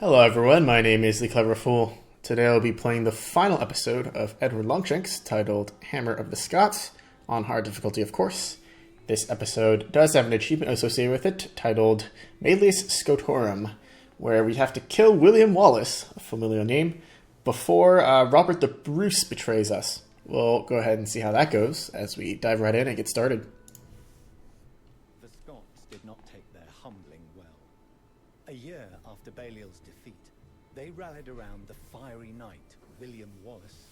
Hello everyone, my name is the Clever Fool. Today I'll be playing the final episode of Edward Longshanks, titled Hammer of the Scots, on hard difficulty of course. This episode does have an achievement associated with it, titled Malleus Scotorum, where we have to kill William Wallace, a familiar name, before Robert the Bruce betrays us. We'll go ahead and see how that goes as we dive right in and get started. The Scots did not take their humbling well. A year after Balliol's defeat, they rallied around the fiery knight, William Wallace,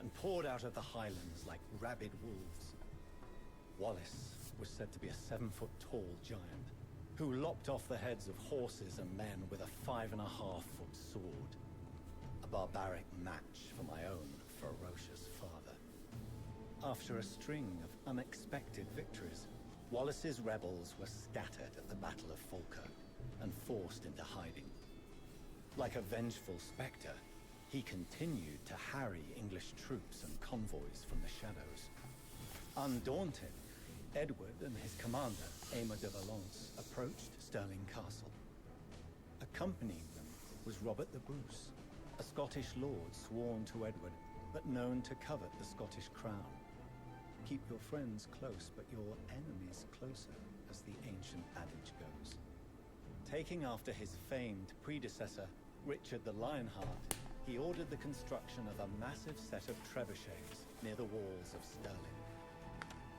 and poured out of the highlands like rabid wolves. Wallace was said to be a 7-foot-tall giant, who lopped off the heads of horses and men with a 5.5-foot sword. A barbaric match for my own ferocious father. After a string of unexpected victories, Wallace's rebels were scattered at the Battle of Falkirk and forced into hiding. Like a vengeful spectre, he continued to harry English troops and convoys from the shadows. Undaunted, Edward and his commander, Aymer de Valence, approached Stirling Castle. Accompanying them was Robert the Bruce, a Scottish lord sworn to Edward, but known to covet the Scottish crown. Keep your friends close, but your enemies closer, as the ancient adage goes. Taking after his famed predecessor, Richard the Lionheart, he ordered the construction of a massive set of trebuchets near the walls of Stirling.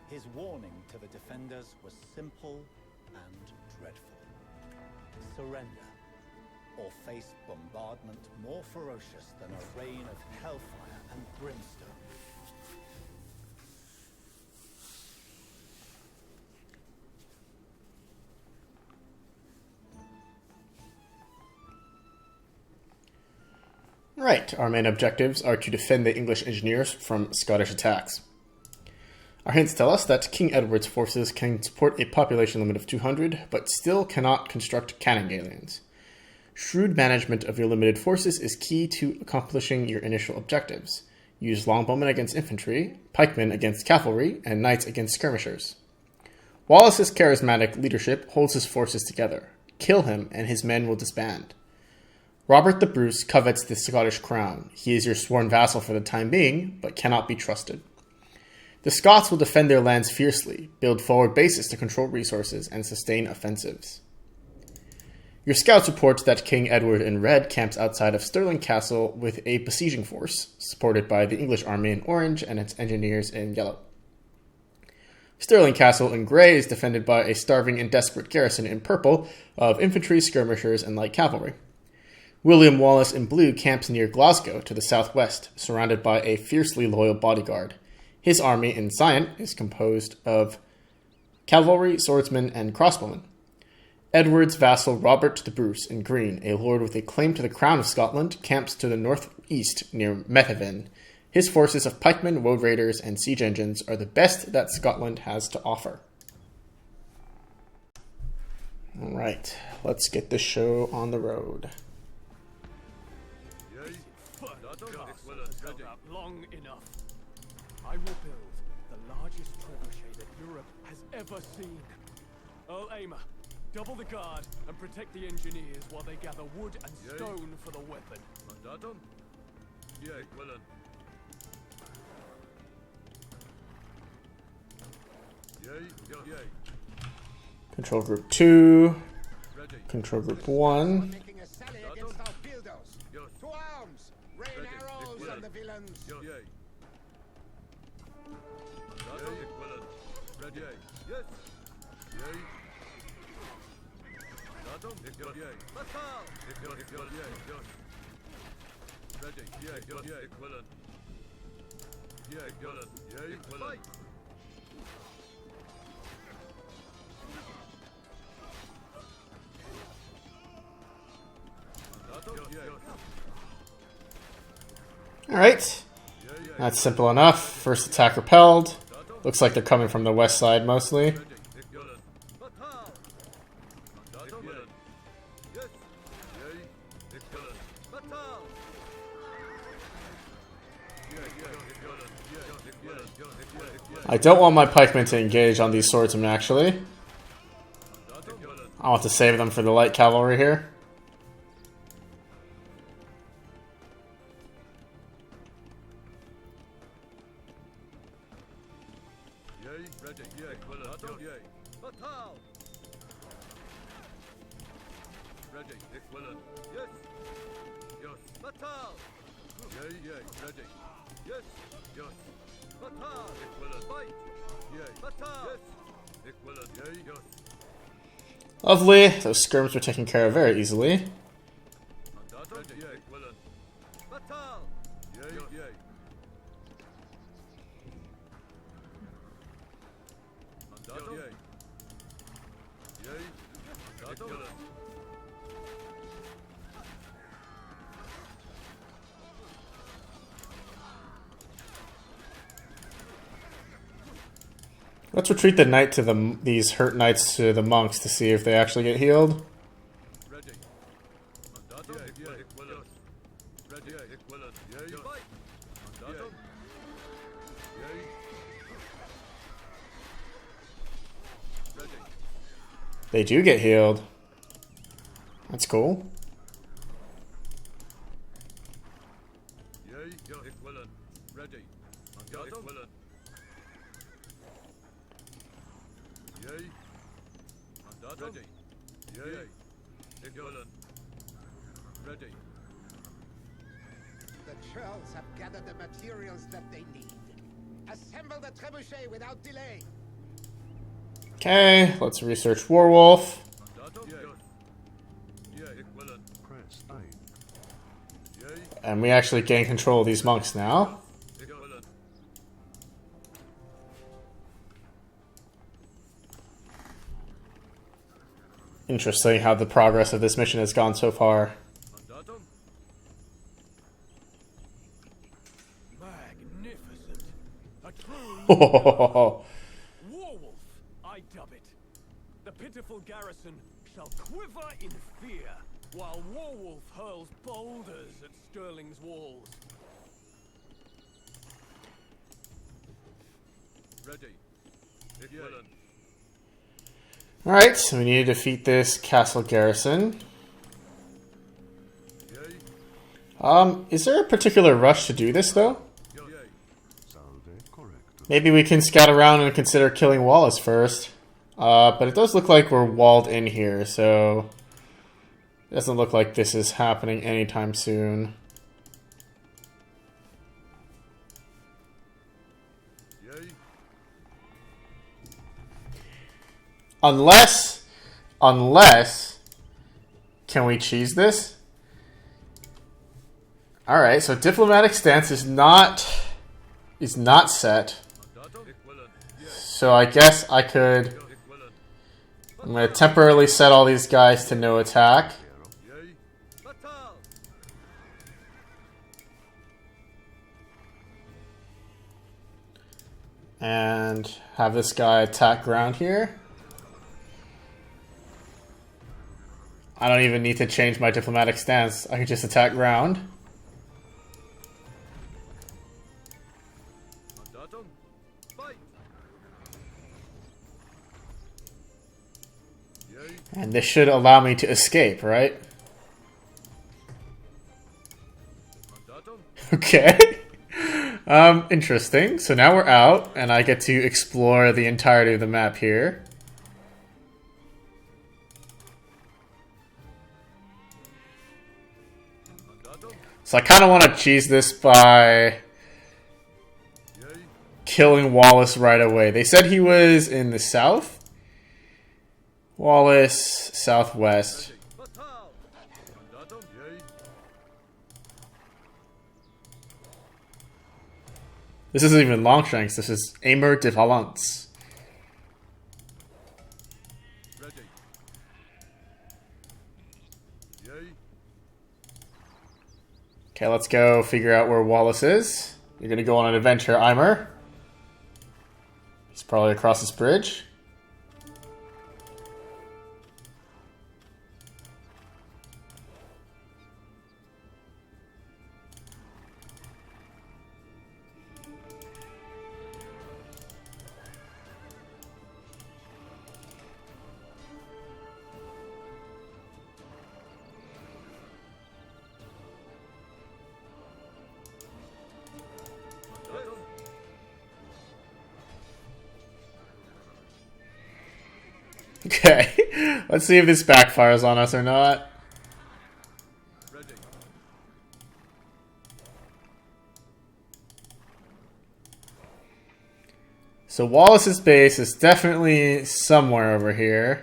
His warning to the defenders was simple and dreadful. Surrender, or face bombardment more ferocious than a rain of hellfire and brimstone. Right, our main objectives are to defend the English engineers from Scottish attacks. Our hints tell us that King Edward's forces can support a population limit of 200, but still cannot construct cannon galleons. Shrewd management of your limited forces is key to accomplishing your initial objectives. Use longbowmen against infantry, pikemen against cavalry, and knights against skirmishers. Wallace's charismatic leadership holds his forces together. Kill him, and his men will disband. Robert the Bruce covets the Scottish crown. He is your sworn vassal for the time being, but cannot be trusted. The Scots will defend their lands fiercely, build forward bases to control resources, and sustain offensives. Your scouts report that King Edward in red camps outside of Stirling Castle with a besieging force, supported by the English army in orange and its engineers in yellow. Stirling Castle in grey is defended by a starving and desperate garrison in purple of infantry, skirmishers, and light cavalry. William Wallace in blue camps near Glasgow to the southwest, surrounded by a fiercely loyal bodyguard. His army in cyan is composed of cavalry, swordsmen, and crossbowmen. Edward's vassal Robert the Bruce in green, a lord with a claim to the crown of Scotland, camps to the northeast near Methven. His forces of pikemen, road raiders, and siege engines are the best that Scotland has to offer. Alright, let's get this show on the road. Long enough. I will build the largest trebuchet that Europe has ever seen. Earl Aymer, double the guard and protect the engineers while they gather wood and stone for the weapon. Control Group 2, Control Group 1. The villains. Alright, that's simple enough. First attack repelled. Looks like they're coming from the west side mostly. I don't want my pikemen to engage on these swordsmen actually. I want to save them for the light cavalry here. ready, yay, Batal! Ready, yes, Batal! Yay, ready, yes, Batal! Fight! Yay, Batal! Yes, yay, Lovely. Those skirms were taken care of very easily. Batal! Yay, Let's retreat the knight to these hurt knights to the monks to see if they actually get healed. ready. Ready, They do get healed. That's cool. Ready. Ready. Ready. The trolls have gathered the materials that they need. Assemble the trebuchet without delay. Okay, let's research Warwolf. And we actually gain control of these monks now. Interesting how the progress of this mission has gone so far. Magnificent. A true Oh, Warwolf, I dub it. The pitiful garrison shall quiver in fear, while Warwolf hurls boulders at Stirling's walls. Ready. Alright, so we need to defeat this castle garrison. Is there a particular rush to do this, though? Maybe we can scout around and consider killing Wallace first. But it does look like we're walled in here, so it doesn't look like this is happening anytime soon. Unless, can we cheese this? Alright, so diplomatic stance is not set. So I guess I could, I'm going to temporarily set all these guys to no attack. And have this guy attack ground here. I don't even need to change my diplomatic stance. I can just attack ground. And this should allow me to escape, right? Okay. Interesting. So now we're out, and I get to explore the entirety of the map here. So I kind of want to cheese this by killing Wallace right away. They said he was in the south. Wallace, southwest. This isn't even Longshanks. This is Aymer de Valence. Okay, let's go figure out where Wallace is. You're gonna go on an adventure, Aymer. He's probably across this bridge. Okay, let's see if this backfires on us or not. Ready. So Wallace's base is definitely somewhere over here.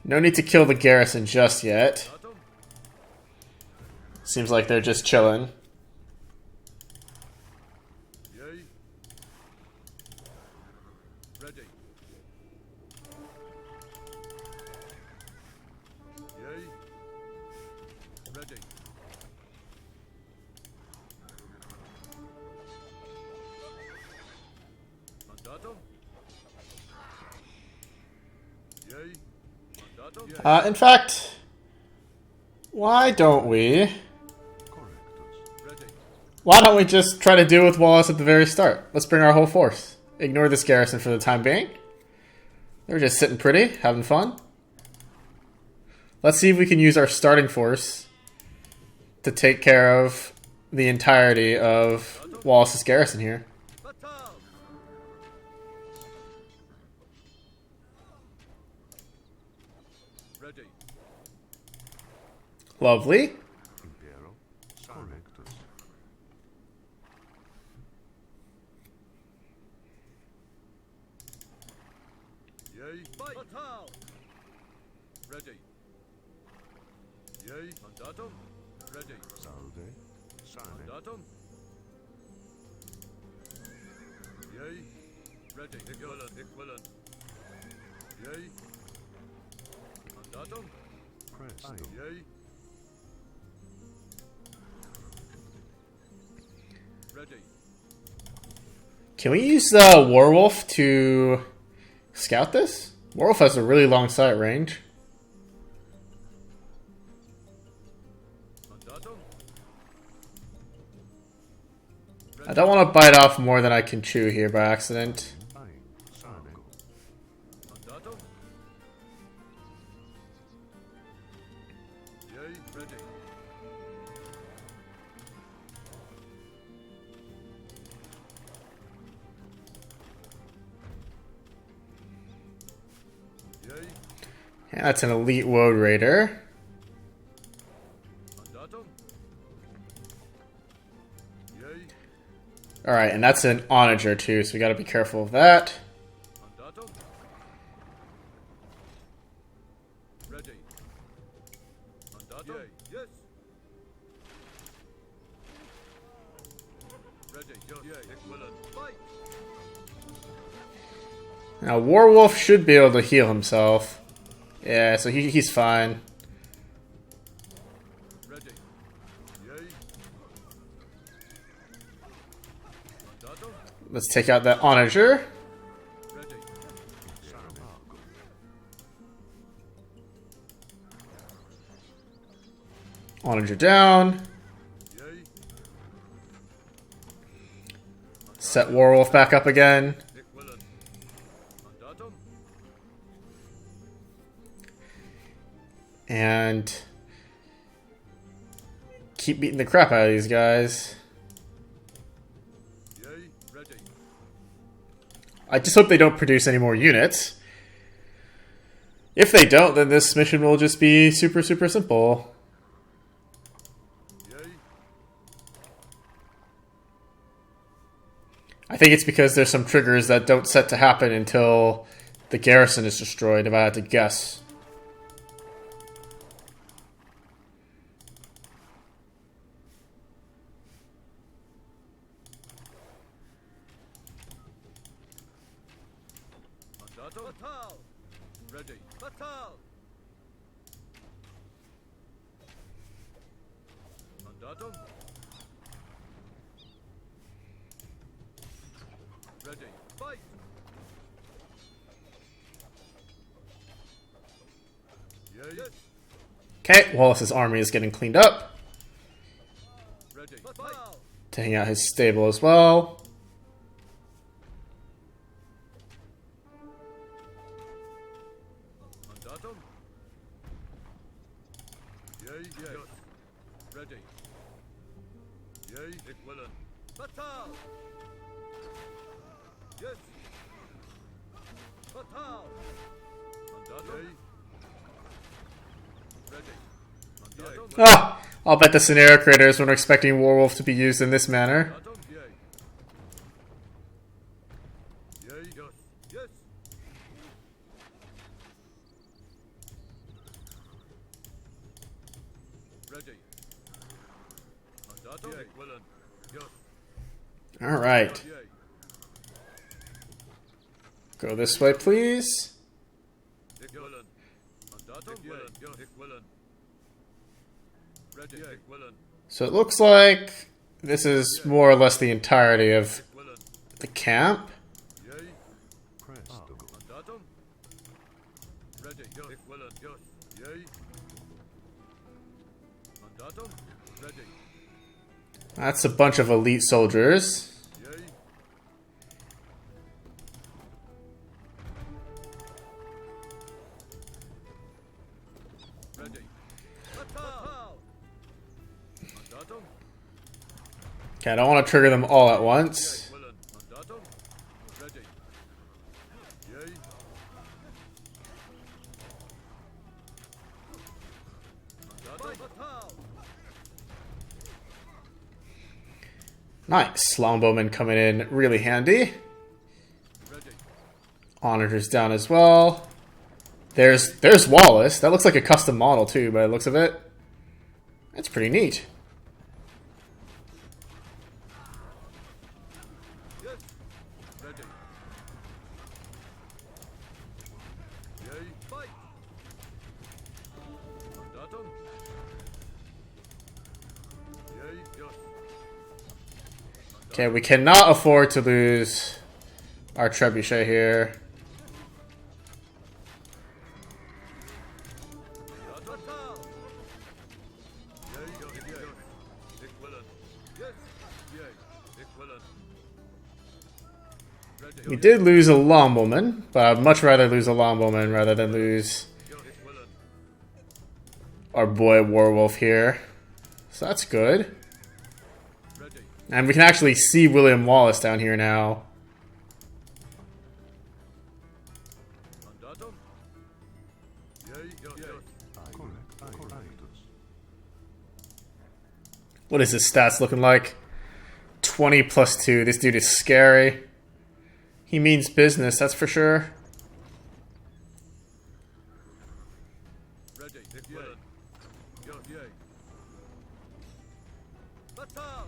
No need to kill the garrison just yet. Datum. Seems like they're just chilling. Yay. Ready. Yay. Ready. Mandatum. Yay. Mandatum. In fact, why don't we? Ready. Why don't we just try to deal with Wallace at the very start? Let's bring our whole force. Ignore this garrison for the time being. They're just sitting pretty, having fun. Let's see if we can use our starting force to take care of the entirety of Wallace's garrison here. Batal. Ready. Lovely. Impero Correctus. Yay. Batal. Ready. Yay. Mandatum. Ready. Salve. Sane. Mandatum. Yay. Ready. Equivalent. Yay. Mandatum. Presto. Yay. Ready. Can we use the Werewolf to scout this? Werewolf has a really long sight range. Mandatum. I don't want to bite off more than I can chew here by accident. Ein. Sane. Mandatum. Yay. Ready. Yay. Yeah, that's an elite Woad Raider. Mandatum. Yay. Alright, and that's an onager too, so we gotta be careful of that. Mandatum. Ready. Mandatum. Yay. Yes. Ready. Yay. Equivalent. Fight. Now, Warwolf should be able to heal himself. Yeah, so he's fine. Ready. Yay. Mandatum. Let's take out that onager. Ready. Saramago. Onager down. Yay. Set Warwolf back up again. Equivalent. Mandatum. And keep beating the crap out of these guys. Yay. Ready. I just hope they don't produce any more units. If they don't, then this mission will just be super, super simple. Yay. I think it's because there's some triggers that don't set to happen until the garrison is destroyed, if I had to guess. Mandatum. Batal. Ready. Batal. Mandatum. Ready. Fight. Yay. Yes. Okay, Wallace's army is getting cleaned up. Ready. Batal. Taking out his stable as well. Mandatum. Yay. Yes. Ready. Yay. Equivalent. Batal. Yes. Batal. Ah, I'll bet the scenario creators weren't expecting Warwolf to be used in this manner. Mandatum, yea. Yea, yes. Yes. Ready. Mandatum, yea. Willen. Yes. Alright. Yea. Go this way, please. Ik willen. Mandatum, willen. Yes. Ik willen. Ready. Ik willen. So it looks like this is more or less the entirety of Willen. the camp. Yea. Presto. Mandatum. Ready. Yes. Ik willen. Yes. Yea. Mandatum. Ready. That's a bunch of elite soldiers. Yea. Ready. Fatal. Mandatum. Okay, I don't want to trigger them all at once. Willen. Mandatum. Ready. Yea. Mandatum. Fatal. Nice. Longbowmen coming in really handy. Ready. Onagers down as well. There's Wallace. That looks like a custom model too, by the looks of it. That's pretty neat. Yes. Ready. Yea. Fight. Mandatum. Yea. Yes. Okay, we cannot afford to lose our trebuchet here. Fatal. Yea. Yes. Yea. Ik willen. Yes. Yea. Ik willen. Ready. We did lose a longbowman, but I'd much rather lose a longbowman rather than lose Ik willen. our boy Warwolf here. So that's good. Ready. And we can actually see William Wallace down here now. Mandatum. Yea. Yes. Correctus. What is his stats looking like? 20 plus 2. This dude is scary. He means business, that's for sure. Ready. Ik willen. Yes. Yea. Fatal.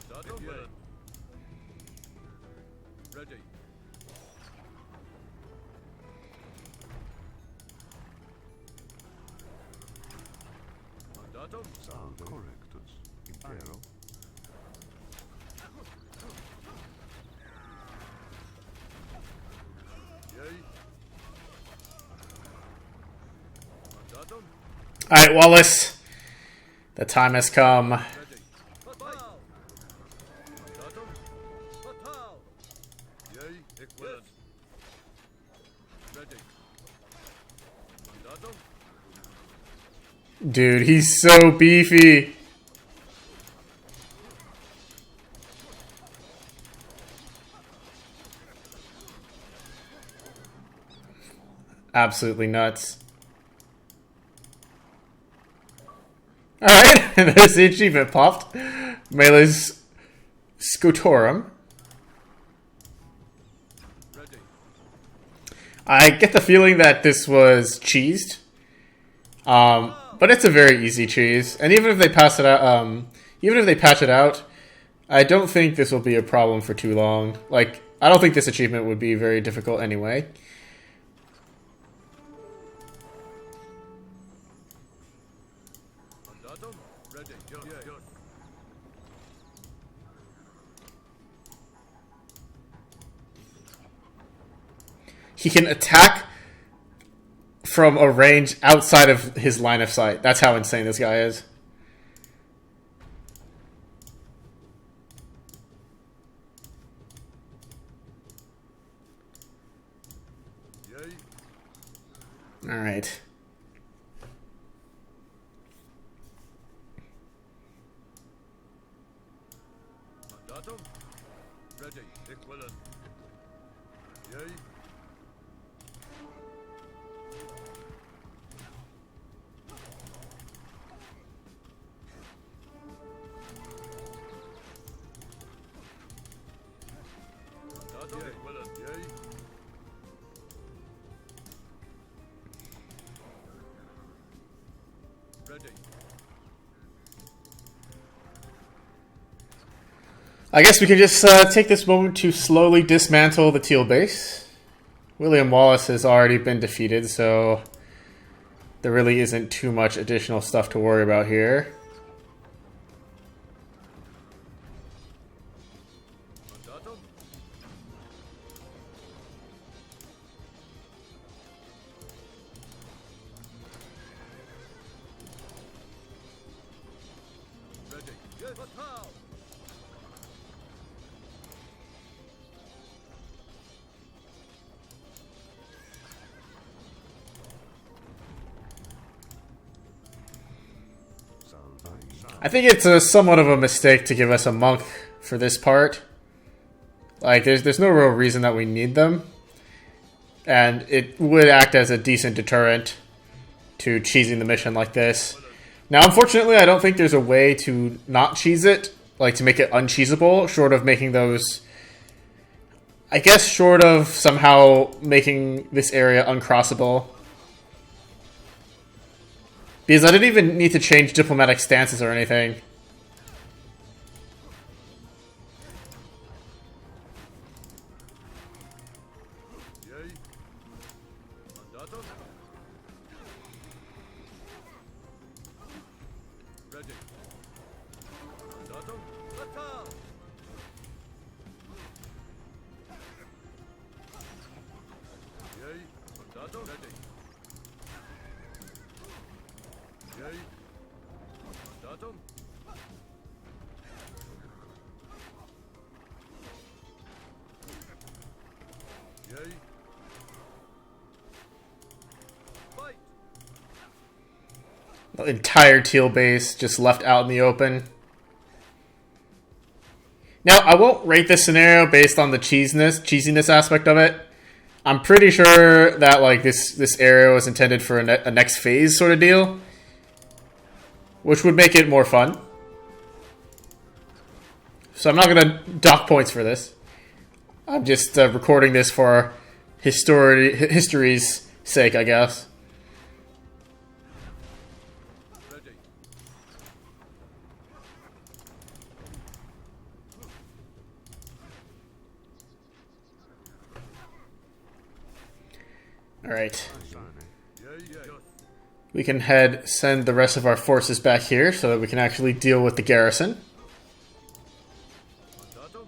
Mandatum. Willen. Ready. Mandatum. Salve. Correctus. Impero. Yea. Mandatum. Alright, Wallace. The time has come. Ready. Fatal. Mandatum. Fatal. Yea. Ik willen. Ready. Mandatum. Dude, he's so beefy. Absolutely nuts. Alright, there's the achievement popped. Malleus Scotorum. Ready. I get the feeling that this was cheesed. But it's a very easy cheese. And even if they pass it out, even if they patch it out, I don't think this will be a problem for too long. Like, I don't think this achievement would be very difficult anyway. Mandatum. Ready. Yes. Yes. He can attack from a range outside of his line of sight. That's how insane this guy is. Yea. All right. Mandatum. Ready. Ik willen. Yea. I guess we can just take this moment to slowly dismantle the Teal base. William Wallace has already been defeated, so there really isn't too much additional stuff to worry about here. Mandatum. Ready. Yes. Fatal. I think it's a somewhat of a mistake to give us a monk for this part. Like, there's no real reason that we need them. And it would act as a decent deterrent to cheesing the mission like this. Now, unfortunately, I don't think there's a way to not cheese it. Like, to make it uncheesable, short of making those... I guess short of somehow making this area uncrossable. Because I didn't even need to change diplomatic stances or anything. Yay. Mandatum. Ready. Mandatum. Fatal. Yay. Mandatum. Ready. Yay. Mandatum. Yay. Fight. The entire Teal base just left out in the open. Now, I won't rate this scenario based on the cheesiness aspect of it. I'm pretty sure that like this area was intended for a next phase sort of deal, which would make it more fun. So I'm not going to dock points for this. I'm just recording this for history's sake, I guess. Ready. All right. Yay. Yes. We can send the rest of our forces back here so that we can actually deal with the garrison. Mandatum.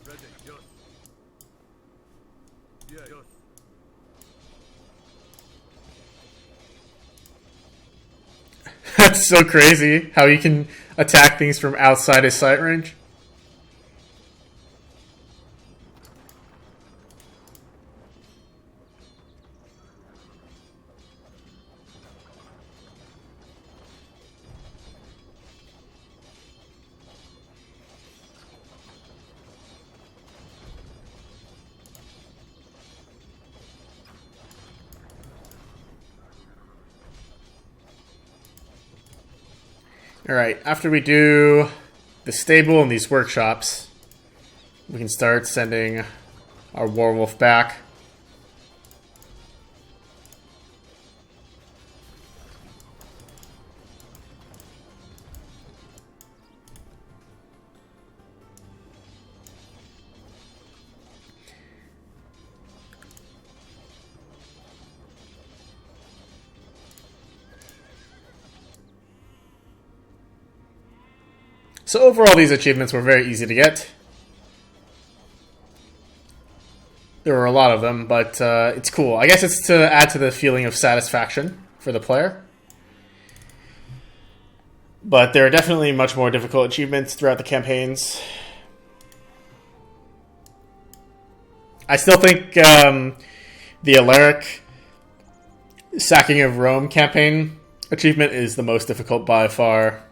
Ready. Yes. Yeah. Yes. That's so crazy how you can attack things from outside his sight range. Alright, after we do the stable and these workshops, we can start sending our Warwolf back. So overall, these achievements were very easy to get. There were a lot of them, but it's cool. I guess it's to add to the feeling of satisfaction for the player. But there are definitely much more difficult achievements throughout the campaigns. I still think the Alaric Sacking of Rome campaign achievement is the most difficult by far.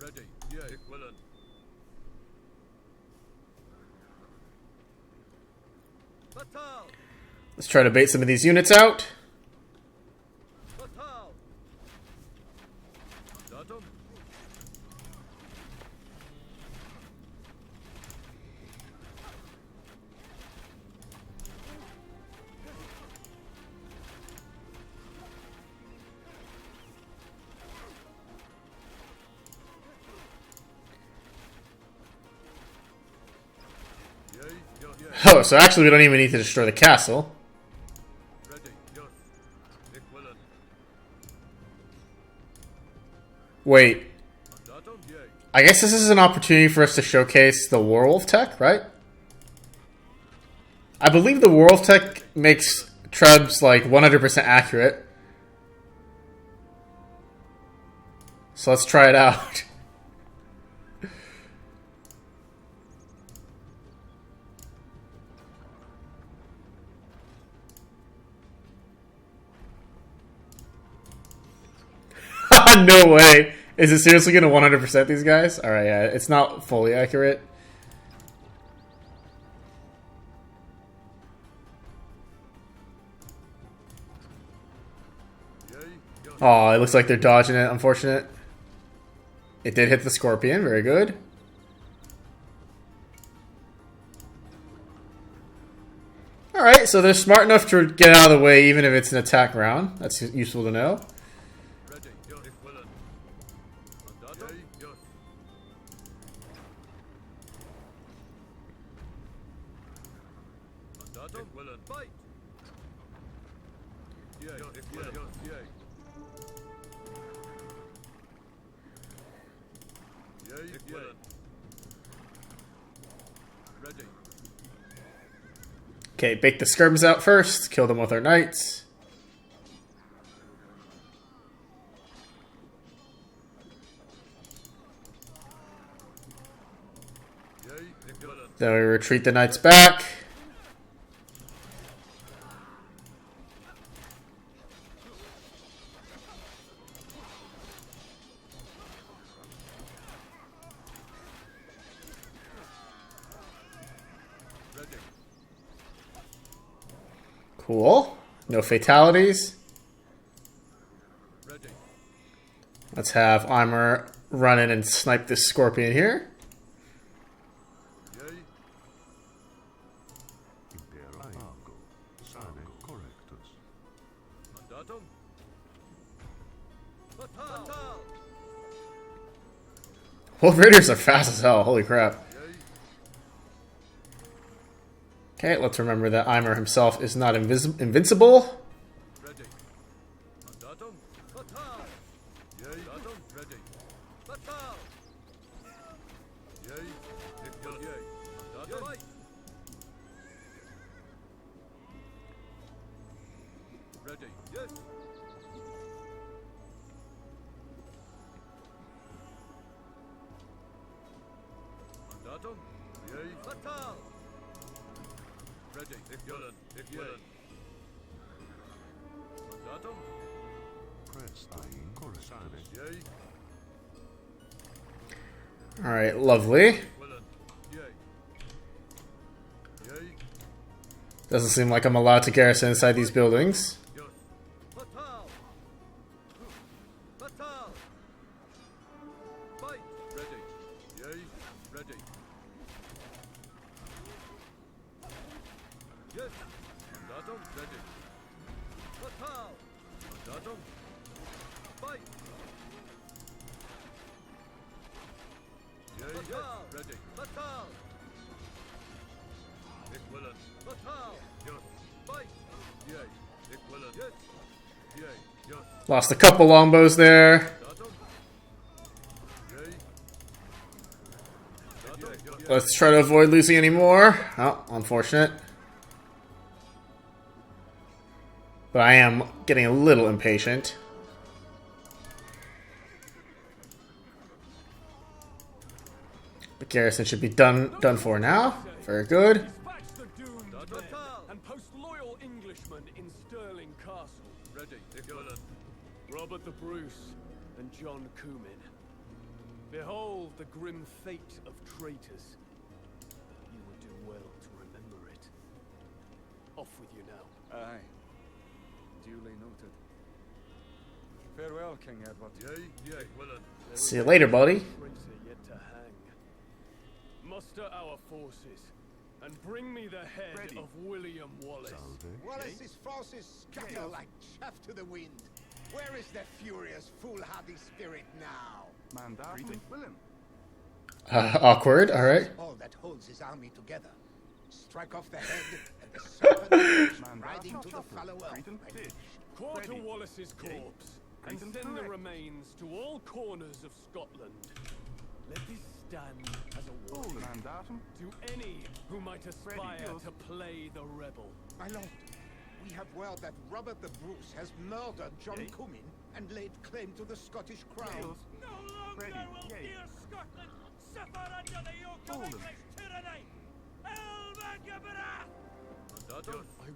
Ready. Yeah. Equivalent. Fatal. Let's try to bait some of these units out. Fatal. Mandatum? Oh, so actually we don't even need to destroy the castle. Ready, yes. Equivalent. Wait, Mandatum, yea. I guess this is an opportunity for us to showcase the werewolf tech, right? I believe the werewolf tech makes Trebs like 100% accurate. So let's try it out. No way. Is it seriously going to 100% these guys? Alright, yeah, it's not fully accurate. Oh, it looks like they're dodging it. Unfortunate. It did hit the scorpion. Very good. Alright, so they're smart enough to get out of the way even if it's an attack round. That's useful to know. Ready, yes. Equivalent. Mandatum, yes. Mandatum, equivalent. Fight. Yea, equivalent. Yea. Yea, equivalent. Ready. Okay, bake the skirms out first. Kill them with our knights. Yea, equivalent. Then we retreat the knights back. Ready. Cool. No fatalities. Ready. Let's have Eimer run in and snipe this scorpion here. Yea. Impero Argo. Sane correctus. Mandatum. Fatal. Wolf Raiders are fast as hell. Holy crap. Yea. Okay, let's remember that Eimer himself is not invincible. Ready. Mandatum. Fatal. Yea. Mandatum. Ready. Fatal. Yea. Equivalent. Yea. Mandatum. Fight. Ready. Yes. Mandatum. Yea. Fatal. Ready. Equivalent. Equivalent. Mandatum. Press dying correspondent. Yea. Alright, lovely. Equivalent. Yea. Yea. Doesn't seem like I'm allowed to garrison inside these buildings. Yes. Fatal. Fatal. Fight. Ready. Yea. Ready. Yes. Mandatum. Ready. Fatal. Mandatum. Fight. Yea. Fatal. Ready. Fatal. Equivalent. Fatal. Yes. Fight. Yea. Equivalent. Yes. Yea. Yes. Lost a couple longbows there. Mandatum. Yea. Mandatum. Yes. Let's try to avoid losing any more. Oh, unfortunate. But I am getting a little impatient. The garrison should be done for now. Very good. Dispatch the doomed men and post loyal Englishmen in Stirling Castle. Ready. Equivalent. Robert the Bruce and John Coomin. Behold the grim fate of traitors. You would do well to remember it. Off with you now. Aye. Duly noted. Farewell, King Edward. Yea. Yea. Equivalent. See you later, buddy. Printer yet to hang. Muster our forces and bring me the head of William Wallace. Wallace's forces scatter like chaff to the wind. Where is the furious, foolhardy spirit now? William. Awkward, alright. All that holds his army together. Strike off the head, and the serpent riding to the follower. Quarter Wallace's corpse and send the remains to all corners of Scotland. Let this stand as a warning to any who might aspire to play the rebel. My lord, we have word that Robert the Bruce has murdered John Cummin and laid claim to the Scottish crown. No longer will dear Scotland suffer under the yoke of English tyranny! I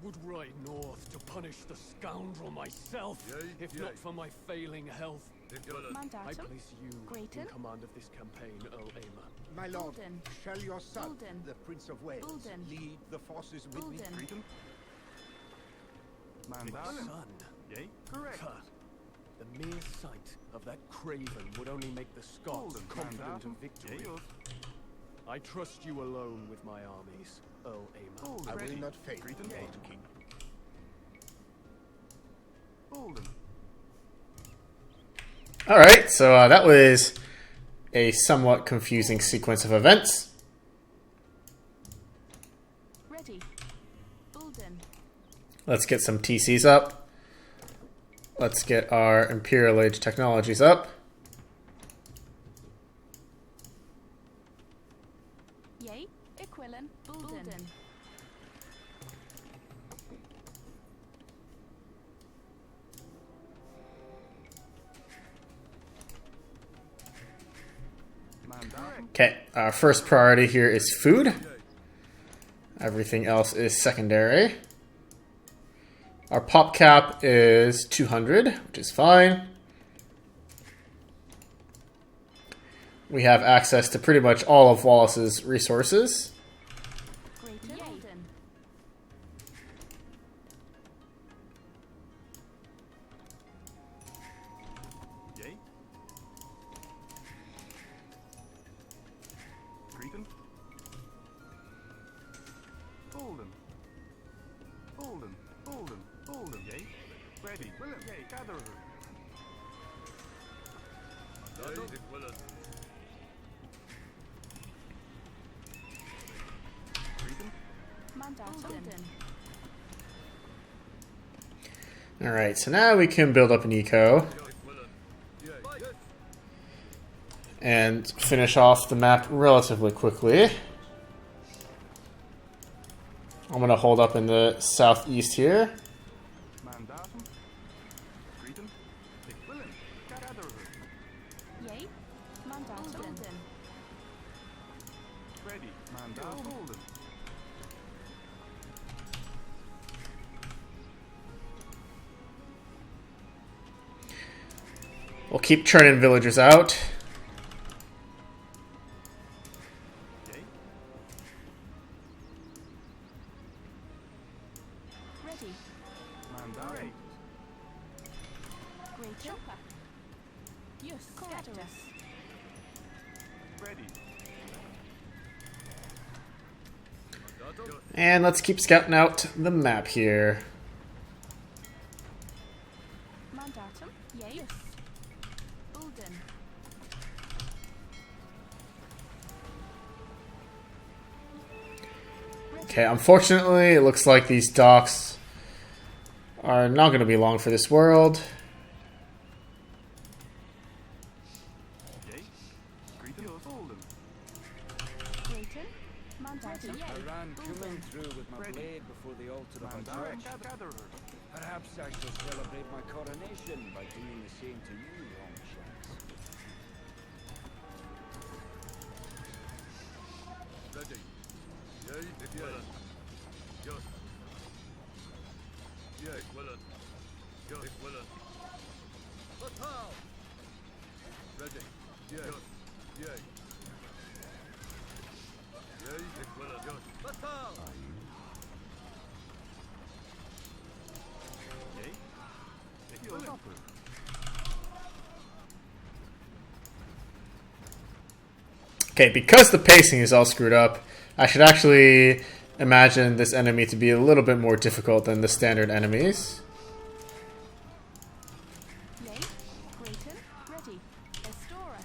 would ride north to punish the scoundrel myself, if not for my failing health. I place you in command of this campaign, Earl Aymer. My lord, Bolden. shall your son, Bolden. the Prince of Wales, Bolden. lead the forces with me? Bolden. Son? Correct. Huh. The mere sight of that craven would only make the Scots confident of victory. I trust you alone with my armies, Earl Aymer. I will not fail, Lord King. Alright, so that was a somewhat confusing sequence of events. Ready. Bolden. Let's get some TCs up. Let's get our Imperial Age technologies up. Yay. Equilin. Bolden. Okay, our first priority here is food. Everything else is secondary. Our pop cap is 200, which is fine. We have access to pretty much all of Wallace's resources. Greater. Bolden. Bolden. Alright, so now we can build up an eco and finish off the map relatively quickly. I'm going to hold up in the southeast here. Yay. Mandat. Bolden. We'll keep churning villagers out. Ready. Greater. Yes. Scatterus. And let's keep scouting out the map here. Mandatum. Yay. Yes. Bolden. Okay, unfortunately, it looks like these docks are not going to be long for this world. Greater. Mandatum. Yay. I ran Cummin through with my blade before the altar of our church. Perhaps I shall celebrate my coronation by doing the same to you, Longshanks. Ready. Yea, Equilin. Just. Yea, Equilin. Just. Equilin. Fatal. Ready. Yea. Just. Yea. Yea, Equilin. Just. Fatal. Okay, because the pacing is all screwed up, I should actually imagine this enemy to be a little bit more difficult than the standard enemies. Yay. Grayton, ready. Estora.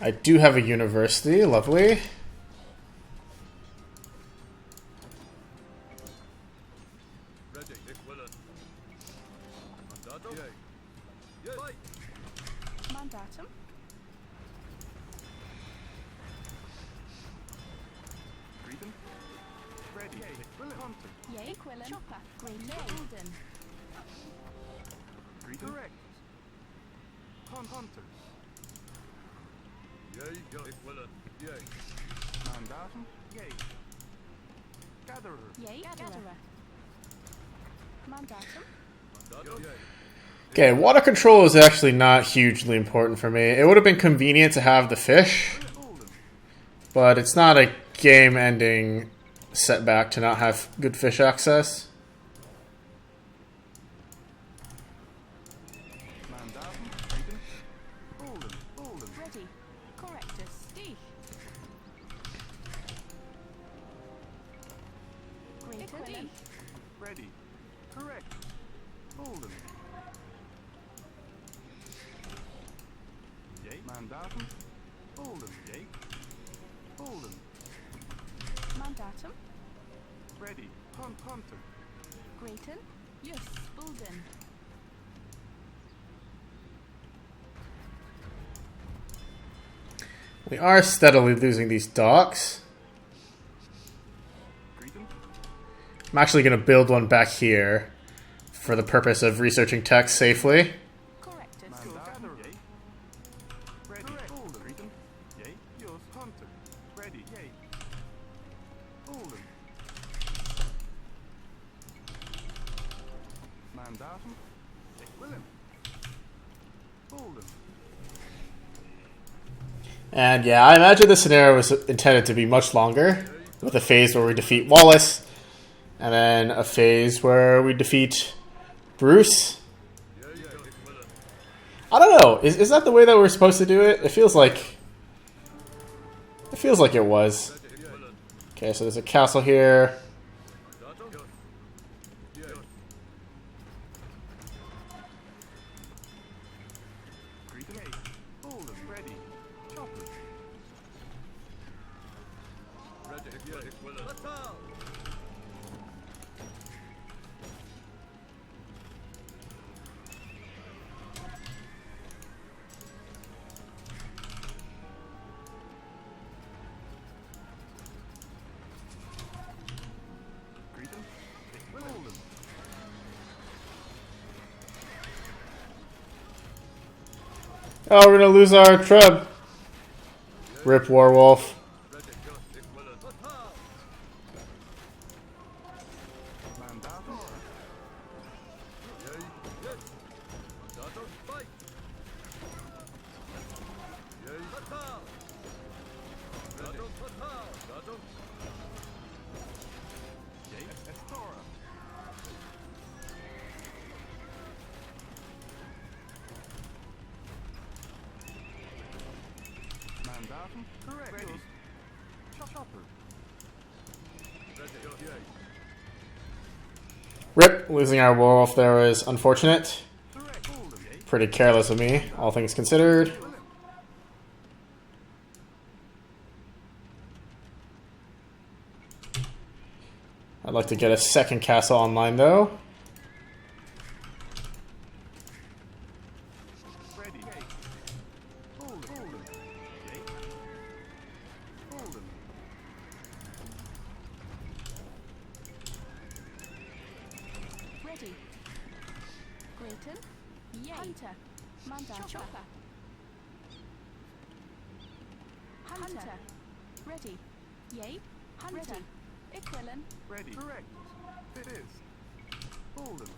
I do have a university, lovely. Ready, Nick Willen. Mandatum? Yay. Yes. Fight. Mandatum. Greeting. Ready. Will Hunter. Yay. Quillen. Chopper. Grayton. Ulden. Greeting. Correct. Hunter. Yay, yes. Nick Willen. Yay. Mandatum. Yay. Gatherer. Yay. Gatherer. Mandatum. Mandatum? Yay. Okay, water control is actually not hugely important for me. It would have been convenient to have the fish, Ulden. but it's not a game-ending setback to not have good fish access. Mandatum. Greeting. Ulden. Ready. Correctus. Dich. Grayton. Dich. Ready. Correct. Ulden. Yay. Mandatum. Ulden. Yay. Ulden. Mandatum. Ready. Hunter. Grayton. Yes. Ulden. We are steadily losing these docks. Greeting. I'm actually going to build one back here for the purpose of researching text safely. Correctus. Mandatum. Yay. Ready. Ulden. Greeting. Yay. Yes. Hunter. Ready. Yay. Ulden. Mandatum. Yay. William. Ulden. And yeah, I imagine this scenario was intended to be much longer, with a phase where we defeat Wallace, and then a phase where we defeat Bruce. I don't know. Is that the way that we're supposed to do it? It feels like it was. Okay, so there's a castle here. Mandatum? Yes. Greeting. Ulden. Ready. Chopper. Ready, Nick Willen. Fatal! Greeting. Ulden. Oh, we're gonna lose our Treb. Rip Warwolf. Ready, yes. Nick Willen. Fatal! Mandatum. Yay. Yes. Mandatum? Fight. Yay. Fatal! Mandatum? Fatal! Mandatum? Yay. Estora. Mandatum. Correct. Ready. Chopper. Ready, yes. Yay. Rip, losing our Warwolf there was unfortunate. Correct. Ulden. Yay. Pretty careless of me, all things considered. William. I'd like to get a second castle online though. Ready. Yay. Ulden. Yay. Ulden. Ready. Grayton. Yay. Hunter. Mandatum. Chopper. Hunter. Ready. Yay. Hunter. Ready. Equilin. Ready. Correct. It is. Ulden.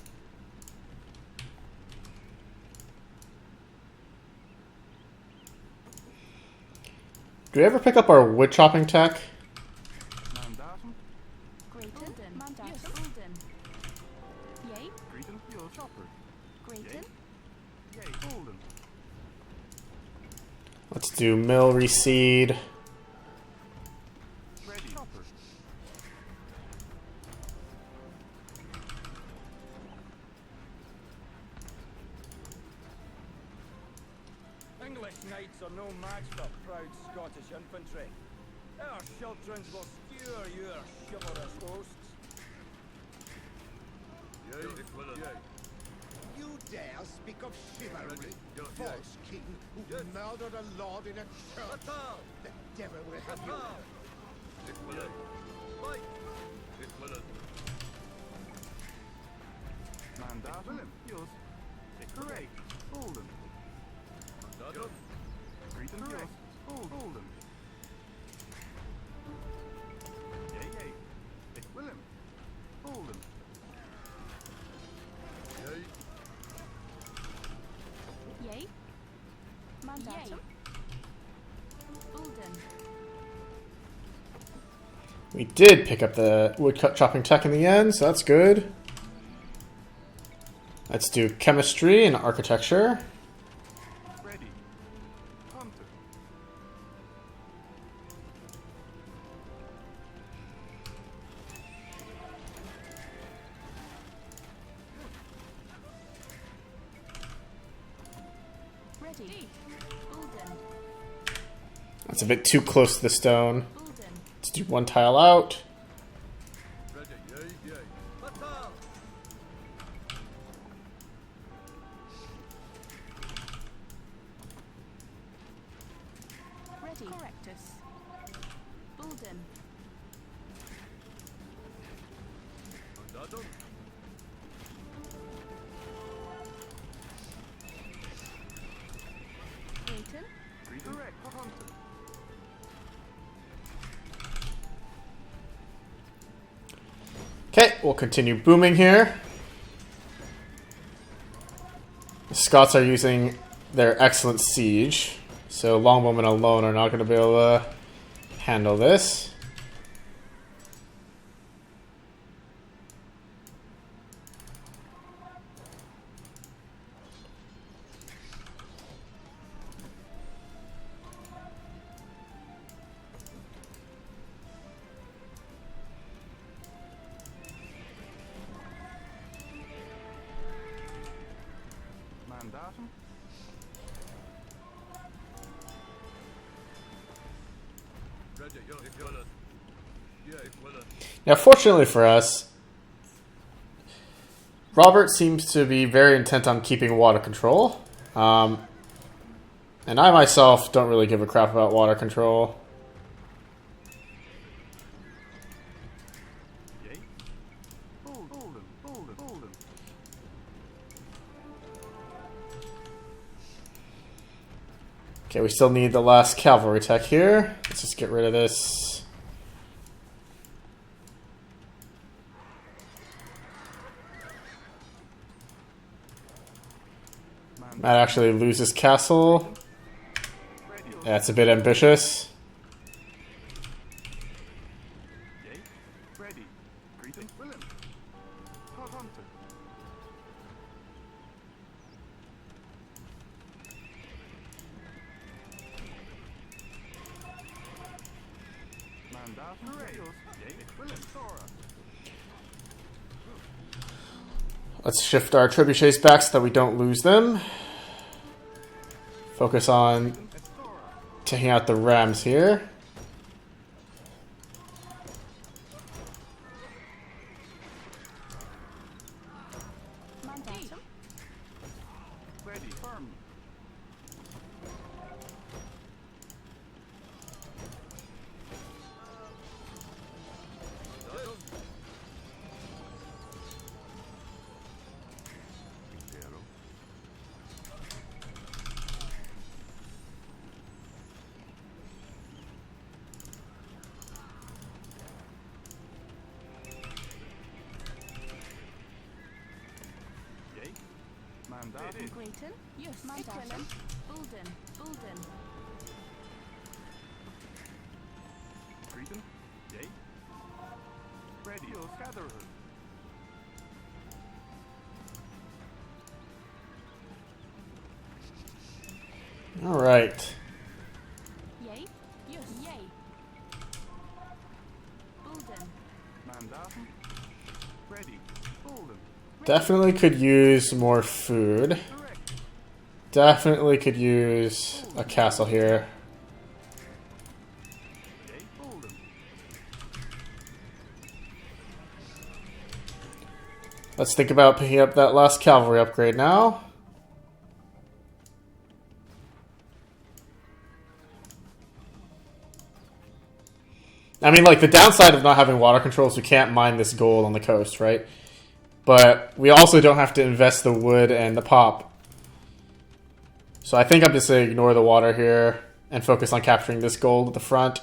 Do we ever pick up our wood chopping tech? Mandatum. Grayton. Mandatum. Ulden. Yay. Greeting. Yes. Chopper. Grayton. Yay. Golden. Let's do mill reseed. Ready. Chopper. English knights are no match for proud Scottish infantry. Our childrens will skewer your chivalrous hosts. Yay, equivalent. Yay. You dare speak of chivalry, Ready. Yes. false king who Yes. murdered a lord in a church. Attack! The devil will have you. Attack! Equivalent. Fight! Equivalent. Mandatum. Yours. Correct. Golden. Mandatum. Grayton. Yours. Golden. Yay, yay. Willem. Golden. Yay. Yay. Mandatum. Ulden. We did pick up the woodcut chopping tech in the end, so that's good. Let's do chemistry and architecture. Ready. Hunter. Ready. Ulden. That's a bit too close to the stone. Ulden. Let's do one tile out. Ready. Yay, yay. Attack! Ready. Correctus. Ulden. Mandatum. Grayton. Correct. Hunter. Okay, we'll continue booming here. The Scots are using their excellent siege, so longbowmen alone are not going to be able to handle this. Mandatum. Ready. Yo, equivalent. Yeah, equivalent. Now, fortunately for us, Robert seems to be very intent on keeping water control. And I myself don't really give a crap about water control. Yay. Golden. Golden. Okay, we still need the last cavalry tech here. Let's just get rid of this. Might actually lose his castle. Ready. That's a bit ambitious. Yay. Ready. Grayton. Willem. Hunter. Mandatum. Yours. Yay. Willem. Sora. Let's shift our trebuchets back so that we don't lose them. Focus on Estora. taking out the rams here. Mandatum. Ready. Firm. Impero. Yay. Mandatum. Grayton. Yes. Mandatum. Ulden. Ulden. Grayton. Yay. Ready. Gatherer. All right. Yay. Yes. Yay. Bulden. Mandatum. Ready. Bulden. Definitely could use more food. Correct. Definitely could use a castle here. Yay. Bulden. Let's think about picking up that last cavalry upgrade now. I mean, like, the downside of not having water control is we can't mine this gold on the coast, right? But we also don't have to invest the wood and the pop. So I think I'm just going to ignore the water here and focus on capturing this gold at the front.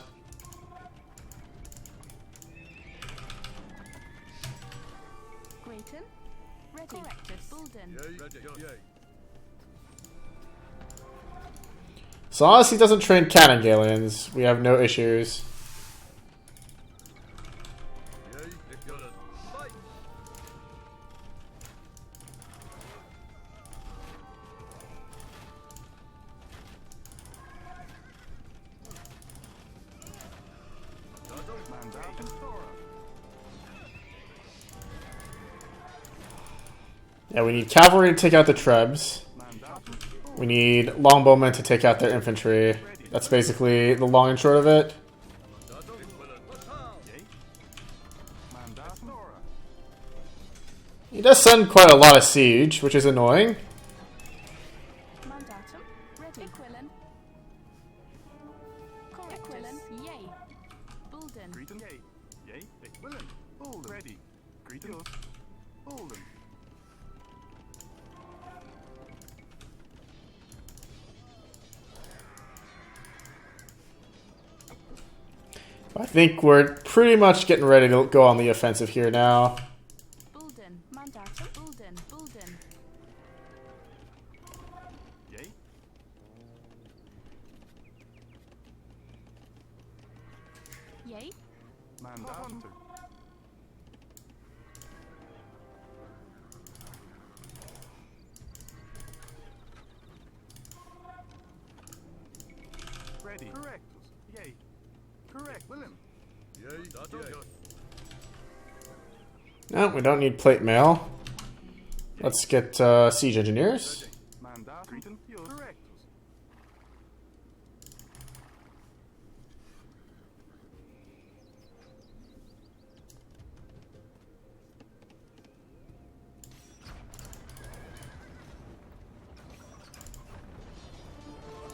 Grayton. Ready. Correctus. Bulden. Yay. Ready. Yay. So long as he doesn't train cannon galleons, we have no issues. Yay. Nicola. Fight. Mandatum. Thora. Yeah, we need cavalry to take out the trebs. Mandatum. We need longbowmen to take out their infantry. That's basically the long and short of it. Yay. Mandatum. Thora. He does send quite a lot of siege, which is annoying. Mandatum. Ready. Equilin. Correctus. Yay. Bulden. Greeton. Yay. Yay. Equilin. Bulden. Ready. Greeton. Bulden. I think we're pretty much getting ready to go on the offensive here now. Bulden. Mandatum. Bulden. Bulden. Yay. Yay. Mandatum. Ready. Correctus. Yay. Correct. William. Yay. Yay. No, we don't need plate mail. Let's get siege engineers. Mandatum. Greeton. Correctus.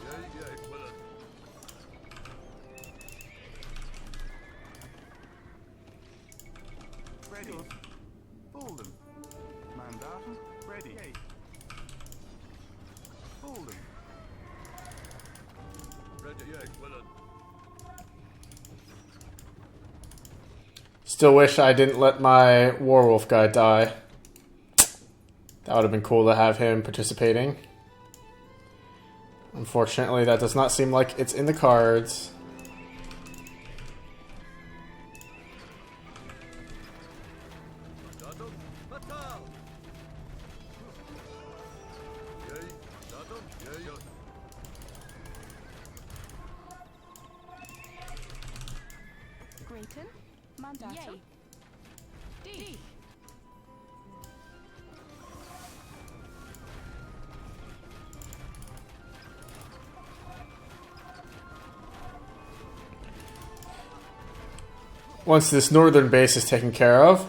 Yay. Yay. Well. Ready. Bulden. Mandatum. Ready. Yay. Bulden. Ready. Yay. Well. Still wish I didn't let my Warwolf guy die. That would have been cool to have him participating. Unfortunately, that does not seem like it's in the cards. Datum. Fatal. Yay. Datum. Yay. Yes. Grayton. Mandatum. Yay. D. Once this northern base is taken care of,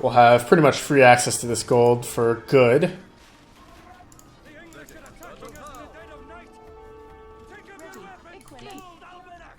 we'll have pretty much free access to this gold for good. The English are attacking us in the dead of night. Take up your weapons. Equilin. Hold Albenac.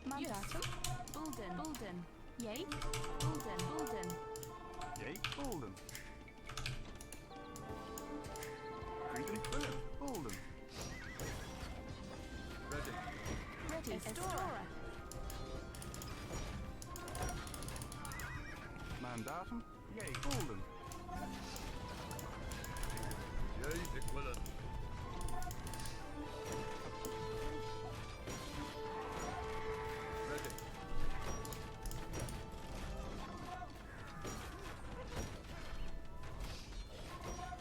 Mandatum. Bulden. Bulden. Yay. Bulden. Bulden. Yay. Bulden. Greeton. William. Bulden. Ready. Ready. Estora. Mandatum, yea, Bolden. Yea, ik willen. Ready.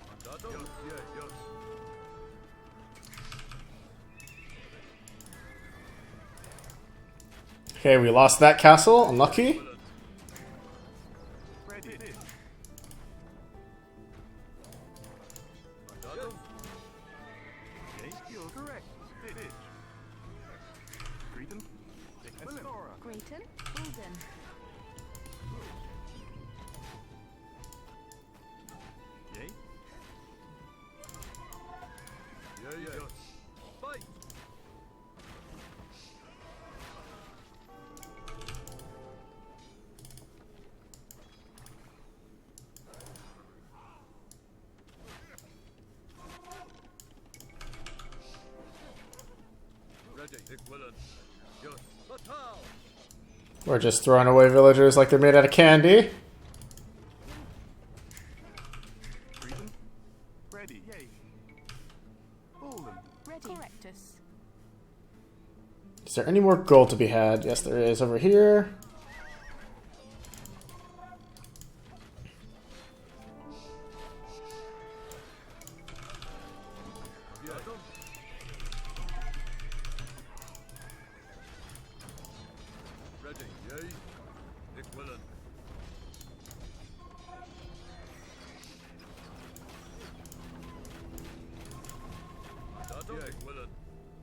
Mandatum? Yes, yea, yes. Okay, we lost that castle. Unlucky. Ready. Mandatum? Yea, you're correct. Did. Greeton, Estora. Grayton, Bolden. Yea, Yea, yes. Fight! Ready, ik willen. Yes. Fatal! We're just throwing away villagers like they're made out of candy. Greeton, ready. Yea, Bolden. Ready. Correctus. Is there any more gold to be had? Yes, there is over here. Mandatum? Ready, yea, ik willen. Mandatum? Yeah, ik willen.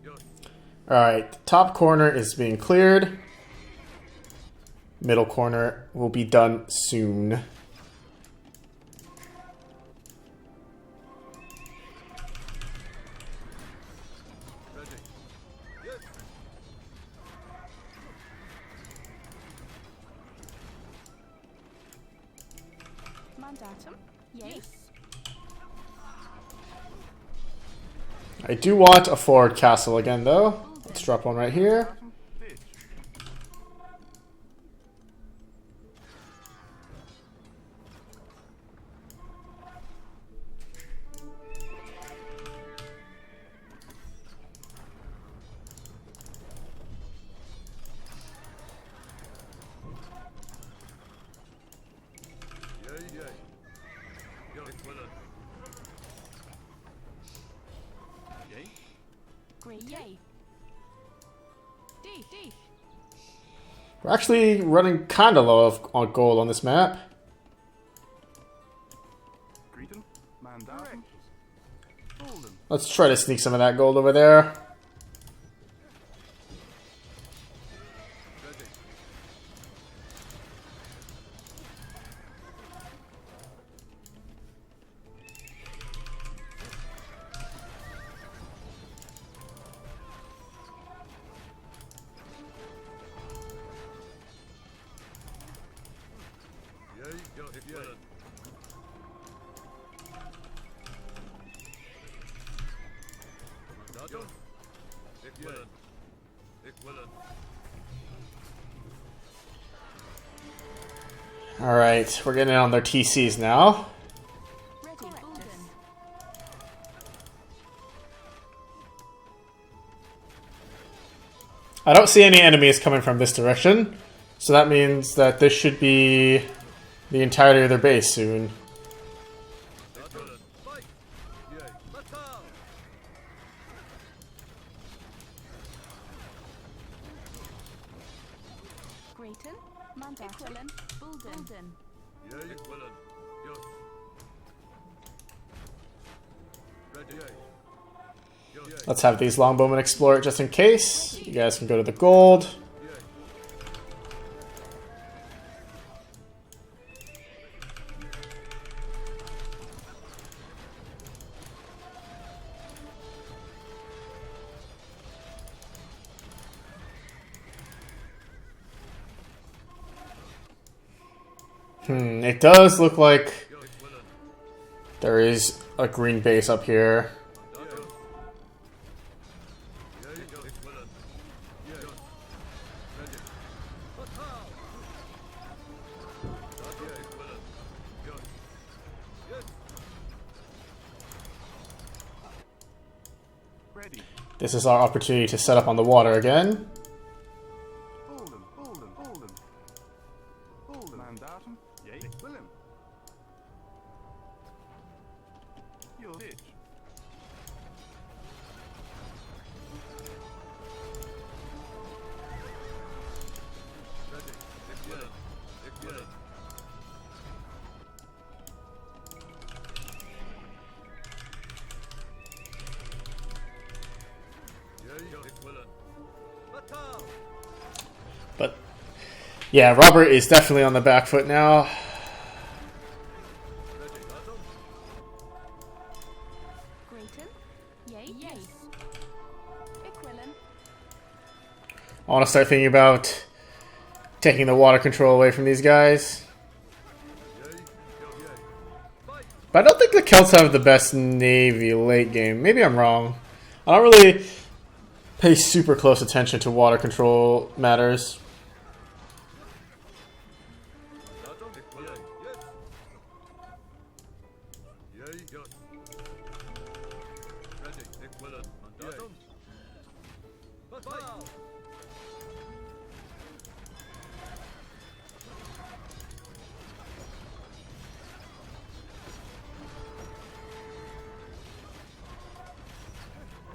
Yes. Alright, the top corner is being cleared. Middle corner will be done soon. Ready. Yes. Mandatum. Yes. I do want a forward castle again, though. Let's drop one right here. Ditch. Yea, yea. Ja, ik willen. Yea, Great. Yay. D. We're actually running kind of low on gold on this map. Greeton, Mandatum. Bolden. Let's try to sneak some of that gold over there. Ready. Yea, ja, ik willen. Mandatum? Ik willen. Ik willen. Alright, we're getting on their TCs now. Ready. Bolden. I don't see any enemies coming from this direction, so that means that this should be the entirety of their base soon. Ik willen. Fight! Yea. Fatal! Grayton, Mandatum. Bolden. Yea, ik willen. Yes. Ready. Yea. Yes. Let's have these longbowmen explore it just in case. You guys can go to the gold. Yea. It does look like Ja, ik willen. there is a green base up here. Mandatum? Yea, ja, ik willen. Yea. Ready. Fatal! Mandatum? Ja, ik willen. This is our opportunity to set up on the water again. Mandatum, yea, William. Your ditch. But yeah, Robert is definitely on the back foot now. I want to start thinking about taking the water control away from these guys. But I don't think the Celts have the best navy late game. Maybe I'm wrong. I don't really pay super close attention to water control matters.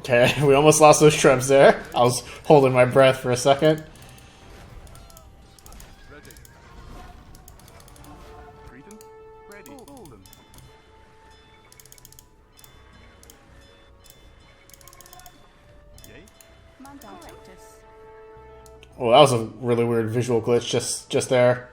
Okay, we almost lost those trebs there. I was holding my breath for a second. Oh, that was a really weird visual glitch just there.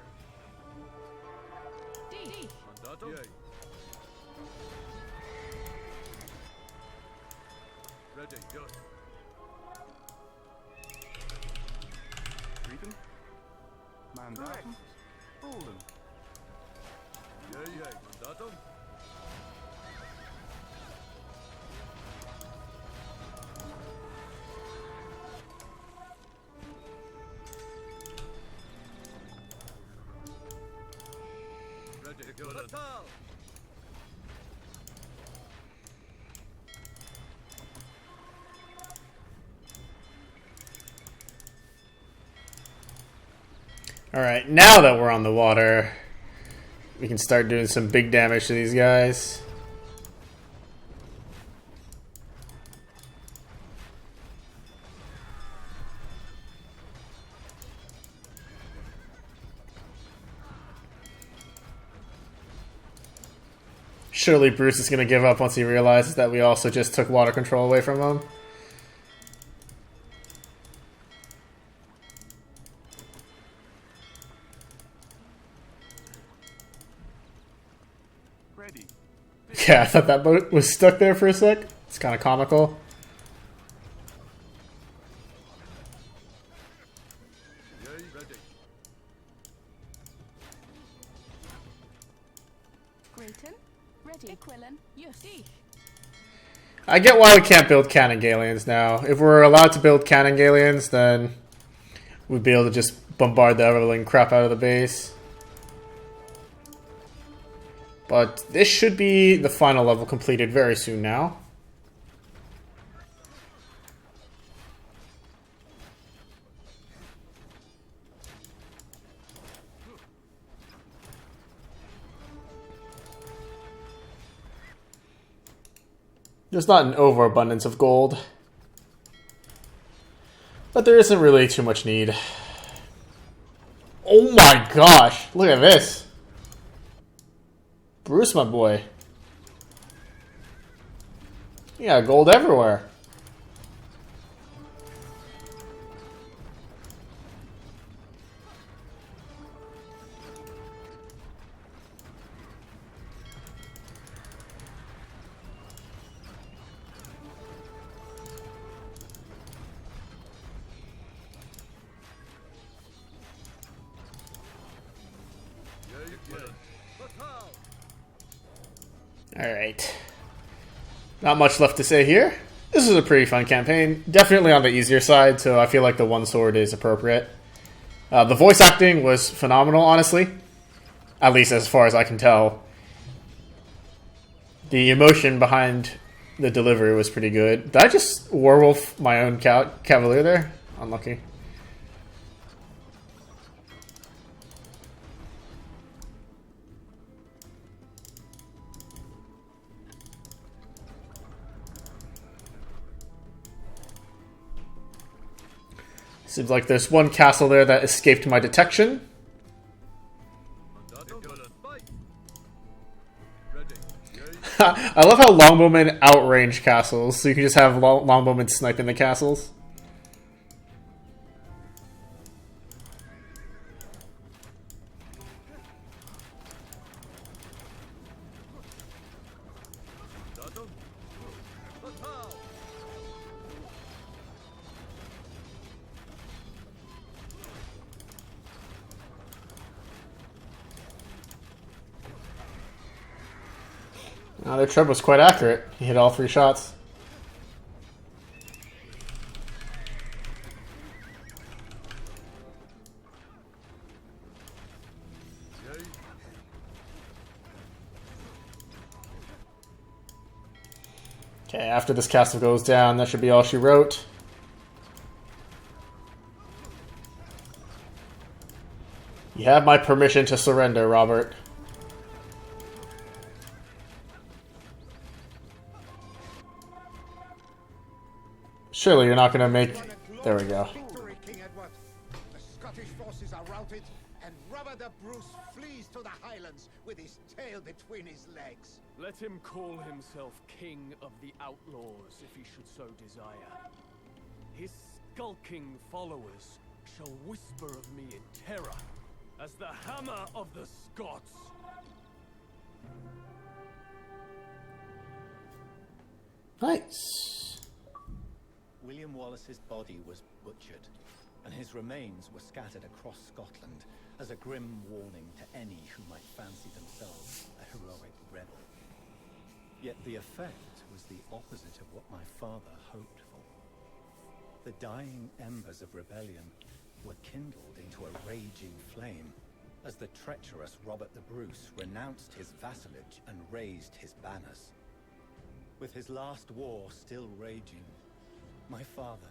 Alright, now that we're on the water, we can start doing some big damage to these guys. Surely Bruce is going to give up once he realizes that we also just took water control away from him. Yeah, I thought that boat was stuck there for a sec. It's kind of comical. I get why we can't build cannon galleons now. If we're allowed to build cannon galleons, then we'd be able to just bombard the ever-living crap out of the base. But this should be the final level completed very soon now. There's not an overabundance of gold, but there isn't really too much need. Oh my gosh, look at this. Bruce, my boy. You got gold everywhere. Alright. Not much left to say here. This is a pretty fun campaign. Definitely on the easier side, so I feel like the one sword is appropriate. The voice acting was phenomenal, honestly. At least as far as I can tell. The emotion behind the delivery was pretty good. Did I just werewolf my own cavalier there? Unlucky. Seems like there's one castle there that escaped my detection. I love how longbowmen outrange castles, so you can just have longbowmen sniping the castles. Their treb was quite accurate. He hit all 3 shots. Okay, after this castle goes down, that should be all she wrote. You have my permission to surrender, Robert. Surely you're not going to make... There we go. Victory, King Edward. The Scottish forces are routed, and Robert the Bruce flees to the Highlands with his tail between his legs. Let him call himself King of the Outlaws if he should so desire. His skulking followers shall whisper of me in terror as the hammer of the Scots. Nice. William Wallace's body was butchered, and his remains were scattered across Scotland as a grim warning to any who might fancy themselves a heroic rebel. Yet the effect was the opposite of what my father hoped for. The dying embers of rebellion were kindled into a raging flame as the treacherous Robert the Bruce renounced his vassalage and raised his banners. With his last war still raging, my father,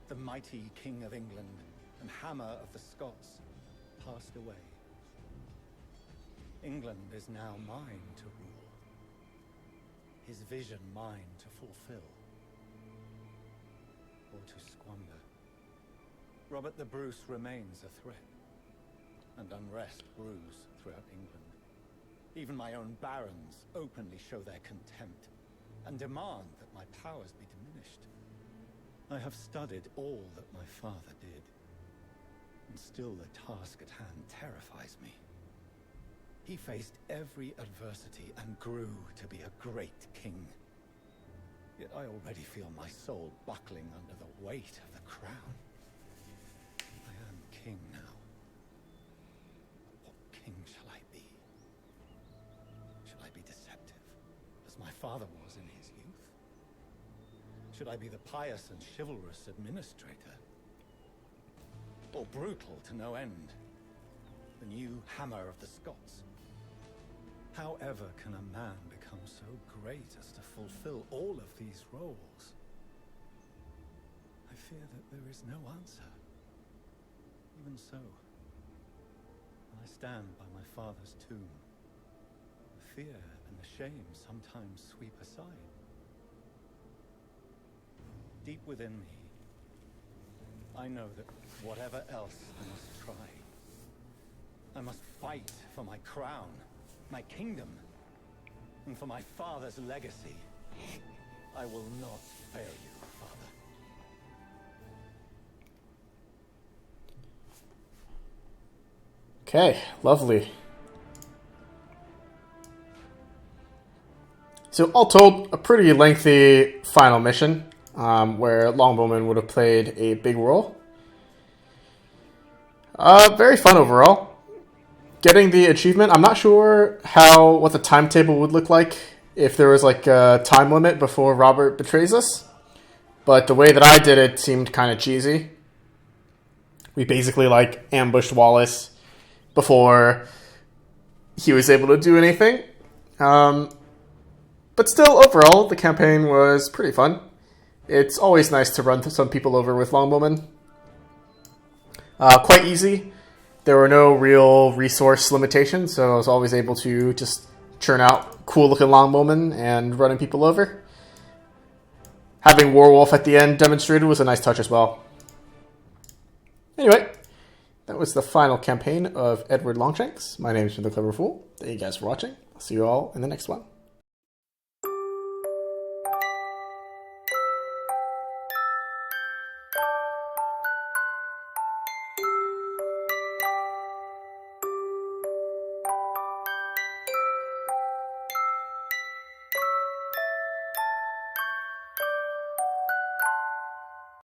the mighty King of England and Hammer of the Scots, passed away. England is now mine to rule. His vision mine to fulfill. Or to squander. Robert the Bruce remains a threat, and unrest brews throughout England. Even my own barons openly show their contempt and demand that my powers be diminished. I have studied all that my father did, and still the task at hand terrifies me. He faced every adversity and grew to be a great king. Yet I already feel my soul buckling under the weight of the crown. I am king now. What king shall I be? Shall I be deceptive, as my father was in his youth? Should I be the pious and chivalrous administrator? Or brutal to no end? The new Hammer of the Scots? However can a man become so great as to fulfill all of these roles? I fear that there is no answer. Even so, when I stand by my father's tomb, the fear and the shame sometimes sweep aside. Deep within me, I know that whatever else I must try, I must fight for my crown, my kingdom, and for my father's legacy. I will not fail you, Father. Okay, lovely. So all told, a pretty lengthy final mission. Where Longbowman would have played a big role. Very fun overall. Getting the achievement, I'm not sure what the timetable would look like if there was like a time limit before Robert betrays us. But the way that I did it seemed kind of cheesy. We basically like ambushed Wallace before he was able to do anything. But still, overall, the campaign was pretty fun. It's always nice to run some people over with longbowmen. Quite easy. There were no real resource limitations, so I was always able to just churn out cool-looking longbowmen and running people over. Having Warwolf at the end demonstrated was a nice touch as well. Anyway, that was the final campaign of Edward Longshanks. My name is The Clever Fool. Thank you guys for watching. I'll see you all in the next one.